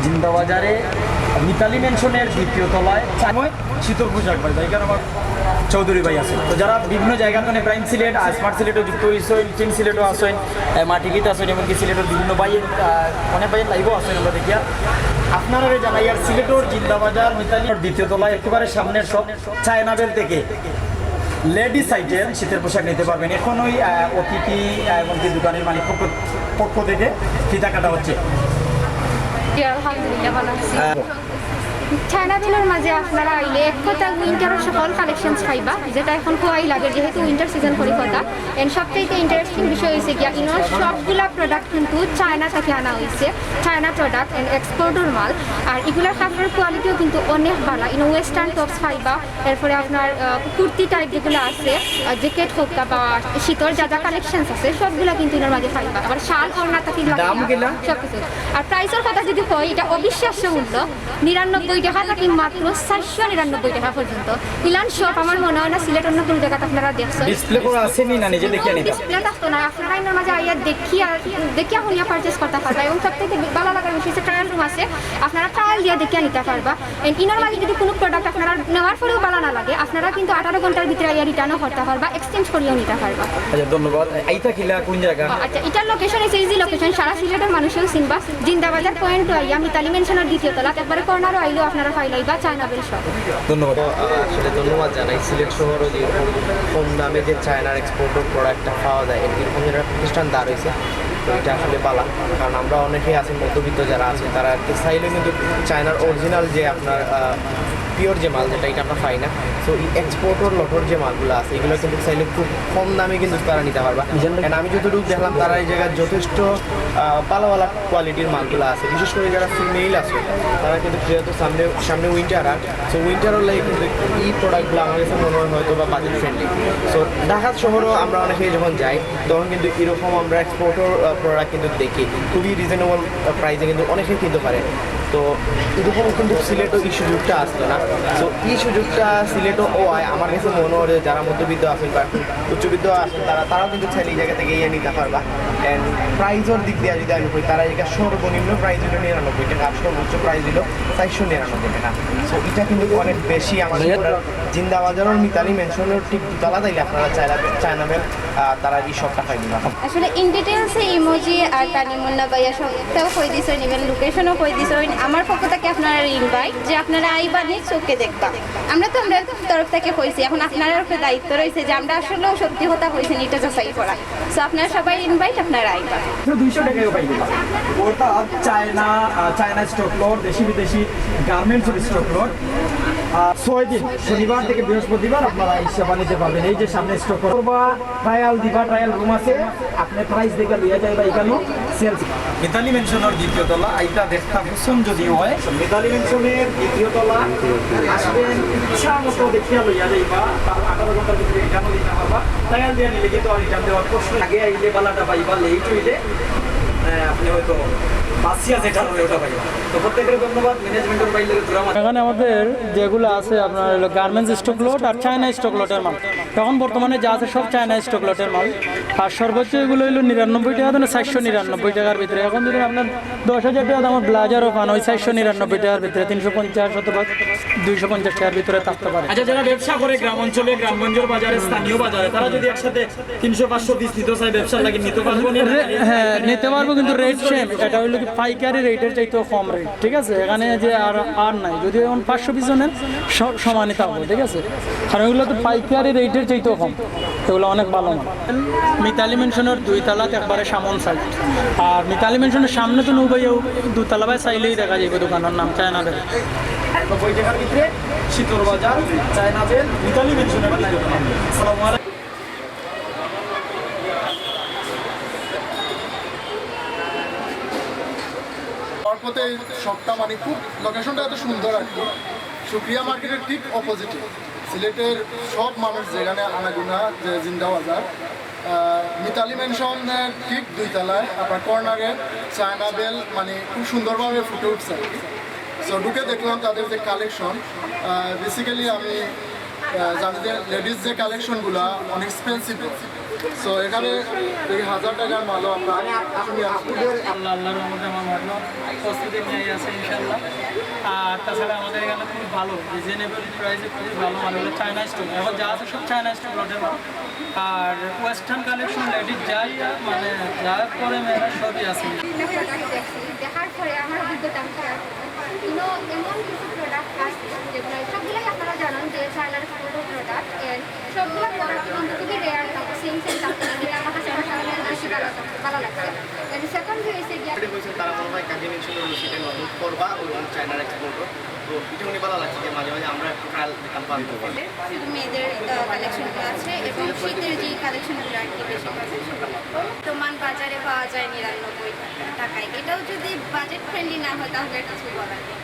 জিন্দাবাজারে মিতালি মেনশনের দ্বিতীয় তলায় শীতল পোশাক ভাই এখানে আমার চৌধুরী ভাই আছে। তো যারা বিভিন্ন জায়গা থেকে প্রাইম সিলেট স্মার্ট সিলেটও যুক্ত হয়েছেন, টিম সিলেটও আসেন, মাটিকিতে আসেন, এমনকি সিলেটের বিভিন্ন ভাইয়ের অনেক ভাইয়ের লাইভও আসেন। আমরা দেখিয়া আপনারা জানাই আর সিলেটের জিন্দাবাজার মিতালির দ্বিতীয় তলায় একেবারে সামনের সব চায়নাবেল থেকে লেডিস আইটেম শীতের পোশাক নিতে পারবেন। এখন ওই অতিথি এমনকি দোকানের মালিক পক্ষ থেকে ফিতা কাটা হচ্ছে। আলহামদুলিল্লাহ ভালো আছি। চায়নাবেলের মাঝে আপনারা আইলে এক কথা উইন্টারের সকল কালেকশনস পাইবা, যেটা এখন খুবই লাগে যেহেতু উইন্টার সিজন পরিকতা। এন্ড সবথেকে ইন্টারেস্টিং বিষয় হয়েছে গিয়া ইনোর সবগুলা প্রোডাক্ট কিন্তু চায়না থেকে আনা হয়েছে, চায়না প্রোডাক্ট এন্ড এক্সপোর্টের মাল। আর এগুলোর কাপড়ের কোয়ালিটিও কিন্তু অনেক ভালো। ইনো ওয়েস্টার্ন টপস পাইবা, এরপরে আপনার কুর্তি টাইপ যেগুলো আছে, জ্যাকেট হোক বা শীতর যা যা কালেকশনস আছে সবগুলা কিন্তু এর মাঝে পাইবা। আবার শাল ওড়না থেকে সব কিছু। আর প্রাইসের কথা যদি হয়, এটা অবিশ্বাস্য মূল্য 99 টাকা থেকে মাত্র 499 টাকা পর্যন্ত। ইলান শপ আমার মনে হয় না সিলেট অন্য কোনো জায়গাতে আপনারা দেখছেন। ডিসপ্লে করা আছে নি না, নিজে দেখিয়ে নিতে ডিসপ্লে থাকতো না, আপনারা এর মাঝে আইয়া দেখিয়া হুনিয়া পারচেজ করতে পারবা। এবং সবথেকে ভালো লাগার বিষয় হচ্ছে ট্রায়াল রুম আছে, আপনারা ট্রায়াল দিয়ে দেখিয়া নিতে পারবা। ইনার মাঝে যদি কোনো প্রোডাক্ট আপনারা নেওয়ার পরেও ভালো না লাগে, আপনারা কিন্তু 18 ঘন্টার ভিতরে আইয়া রিটার্নও করতে পারবা, এক্সচেঞ্জ করিয়েও নিতে পারবা। আচ্ছা ধন্যবাদ। আইতা কিলা কোন জায়গা? আচ্ছা, এটার লোকেশন হচ্ছে ইজি লোকেশন, সারা সিলেটের মানুষও চিনবা। জিন্দাবাজার পয়েন্ট আইয়া মিতালি মেনশনের দ্বিতীয় তলা, একবারে কর্নারও আইলেও আপনারা পাইলাইবা চায়নাবেল শপ। ধন্যবাদ। আসলে ধন্যবাদ জানাই। সিলেট শহরও যে কম দামে যে চায়নার এক্সপোর্টের প্রোডাক্টটা পাওয়া যায়, এরকম একটা প্রতিষ্ঠান দাঁড় হয়েছে। তো এটা আসলে পালা, কারণ আমরা অনেকেই আছি মধ্যবিত্ত যারা আছে, তারা চাইলে কিন্তু চায়নার অরিজিনাল যে আপনার পিওর যে মাল যেটা, এটা আমরা পাই না। সো এই এক্সপোর্টর লটর যে মালগুলো আছে, এগুলো কিন্তু চাইলে খুব কম দামে কিন্তু তারা নিতে পারবা। কারণ আমি যতটুকু দেখলাম, তারা এই জায়গায় যথেষ্ট পালাওয়ালা কোয়ালিটির মালগুলো আছে। বিশেষ করে যারা ফিমেল আছে, তারা কিন্তু যেহেতু সামনে উইন্টার, আর সো উইন্টারের লাগে কিন্তু এই প্রোডাক্টগুলো আমার কাছে মনে হয় হয়তো বা বাজেট ফ্রেন্ডলি। সো ঢাকা শহরও আমরা অনেকেই যখন যাই, তখন কিন্তু এরকম আমরা এক্সপোর্টর প্রোডাক্ট কিন্তু দেখি খুবই রিজনেবল প্রাইসে কিন্তু অনেকেই কিনতে পারে। তো এরকম কিন্তু সিলেটও এই সুযোগটা আসতো না। তো এই সুযোগটা সিলেটও হয় আমার কাছে মনে হয় যারা মধ্যবিত্ত আছেন বা উচ্চবিত্ত আছেন, তারাও কিন্তু চাইলে এই জায়গা থেকে ইয়ে নিতে পারবা। অ্যান্ড প্রাইজের দিক দিয়ে যদি আমি কই, তারা এটা সর্বনিম্ন প্রাইস হলো 99 টাকা, আর সর্বোচ্চ প্রাইস হলো 499 টাকা। সো এটা কিন্তু অনেক বেশি। আমাদের জিন্দাবাজারের মিতালি মেনশনের ঠিক তলা তাইলে আপনারা চায়নাবেল তারা এই সবটা পাই দিবা। আসলে ইন ডিটেলসে ইমোজি আর কানিমুন্না ভাইয়া সবটাও কই দিছেন, ইভেন লোকেশনও কই দিছেন। আমার পক্ষ থেকে আপনারা ইনভাইট যে আপনারা আইবা, নিজ চোখে দেখবা। আমরা তো আমাদের তরফ থেকে কইছি, এখন আপনার উপরে দায়িত্ব রয়েছে যে আমরা আসলেও সত্যি কথা কইছেন এটা যাচাই করা। সো আপনারা সবাই ইনভাইট, আপনারা আইবা। 200 টাকায় পাই দিবা। ওটা চায়না স্টক লট, দেশি বিদেশি গার্মেন্টসের স্টক লট। 6 দিন শনিবার থেকে বৃহস্পতিবার আপনারা হিসাব নিতে পারবেন। এই যে সামনে স্টক করবা, ট্রায়াল দিবা, ট্রায়াল রুম আছে, আপনি প্রাইস দেখে লইয়া যাইবা। এখানে সেলস মিতালি মেনশনের দ্বিতীয় তলা, এইটা দেখতে পছন্দ যদি হয় মিতালি মেনশনের দ্বিতীয় তলা আসবেন, ইচ্ছা মতো দেখিয়া লইয়া যাইবা। 18 ঘন্টার ভিতরে এখানেও দিতে পারবা। ট্রায়াল দিয়ে নিলে কিন্তু রিটার্ন দেওয়ার প্রশ্ন আগে আইলে বালাটা পাইবা, লেট হইলে আপনি হয়তো বাসিয়া যেটা হবে ওটা পাইবা। তো প্রত্যেকের ধন্যবাদ। ম্যানেজমেন্টের বাইরে এখানে আমাদের যেগুলো আছে আপনার হলো গার্মেন্টস স্টক লট আর চায়না স্টক লটের মাল। এখন বর্তমানে যা আছে সব চায়না স্টক লটের মাল। আর সর্বোচ্চ এগুলো হলো 99 টাকা থেকে 499 টাকার ভিতরে। এখন যদি আপনার 10,000 টাকা দামের ব্লাজারও পান, ওই 499 টাকার ভিতরে 350 অথবা 250 টাকার ভিতরে থাকতে পারে। আচ্ছা, যারা ব্যবসা করে গ্রাম অঞ্চলে, গ্রামগঞ্জের বাজারে, স্থানীয় বাজারে, তারা যদি একসাথে 300-500 পিস নিতে চায় ব্যবসার লাগে নিতে পারবো? হ্যাঁ নিতে পারবো, কিন্তু রেট সেম। এটা হলো কি পাইকারি রেটের চাইতেও কম রেট, ঠিক আছে? এখানে যে আর নাই, যদি এখন 500 পিস নেন সমানই থাকবো, ঠিক আছে? কারণ এগুলো তো পাইকারি রেটের চাইতেও কম, এগুলো অনেক ভালো মাল। মিতালি মেনশনের 2 তলাতে একবারে সামন সাইড। আর মিতালি মেনশনের সামনে তো নৌবাইও 2 তলা বাই চাইলেই দেখা যাবে দোকানের নাম চায়নাবেল। 90 টাকার ভিতরে শীতল বাজার, চায়নাবেল, মিতালি মেনশনের দ্বিতীয় তলা। আসসালামু আলাইকুম। পথে শপটা মানে খুব লোকেশনটা এত সুন্দর আর কি। সুক্রিয়া মার্কেটের ঠিক অপোজিটে সিলেটের সব মানুষ যেখানে আনাগুনা যে জিন্দাবাজার, মিতালি মেনশনের ঠিক 2 তলায় আপনার কর্নারে চায়নাবেল মানে খুব সুন্দরভাবে ফুটে উঠছে আর কি। সো ঢুকে দেখলাম তাদের যে কালেকশন। বেসিক্যালি আমি জানি যে লেডিস যে কালেকশনগুলো অনেক এক্সপেন্সিভ, সো এখানে এই 1000 টাকার মালও আমরা আল্লাহ আল্লাহর রহমতে আমার মাত্র প্রস্তুতি নিয়ে আছে ইনশাল্লাহ। আর তাছাড়া আমাদের এখানে খুব ভালো রিজনেবল প্রাইসে খুবই ভালো মাল হলো চায়না স্টোন, এখন যা আছে সব চায়না স্টোন লটের মাল। আর ওয়েস্টার্ন কালেকশন লেডিস যাই মানে যা করে মেয়েরা সবই আছে। দেখার পরে আমার অভিজ্ঞতা আমি শেয়ার করবো। এমন কিছু প্রোডাক্ট আছে যেগুলো সবগুলোই আপনারা জানেন যে চায়নার প্রোডাক্ট সবগুলো প্রোডাক্ট কিন্তু খুবই রেয়ার থাকে, সেম থাকে, যেটা আমার কাছে বেশি ভালো লাগছে। সেকেন্ড হয়েছে গিয়ে তারা মনে হয় কাজে নিচ্ছিল সেটা নতুন করবা ওই চায়নার এক্সপোর্টও, তো এটা উনি ভালো লাগছে যে মাঝে মাঝে আমরা একটু ট্রায়াল দিতাম পারবো। শুধু মেয়েদের কালেকশনগুলো আছে এবং শীতের যে কালেকশনগুলো আর কি বেশি বর্তমান বাজারে পাওয়া যায় 99 টাকায়। এটাও যদি বাজেট ফ্রেন্ডলি না হয় তাহলে কিছু বলার নেই।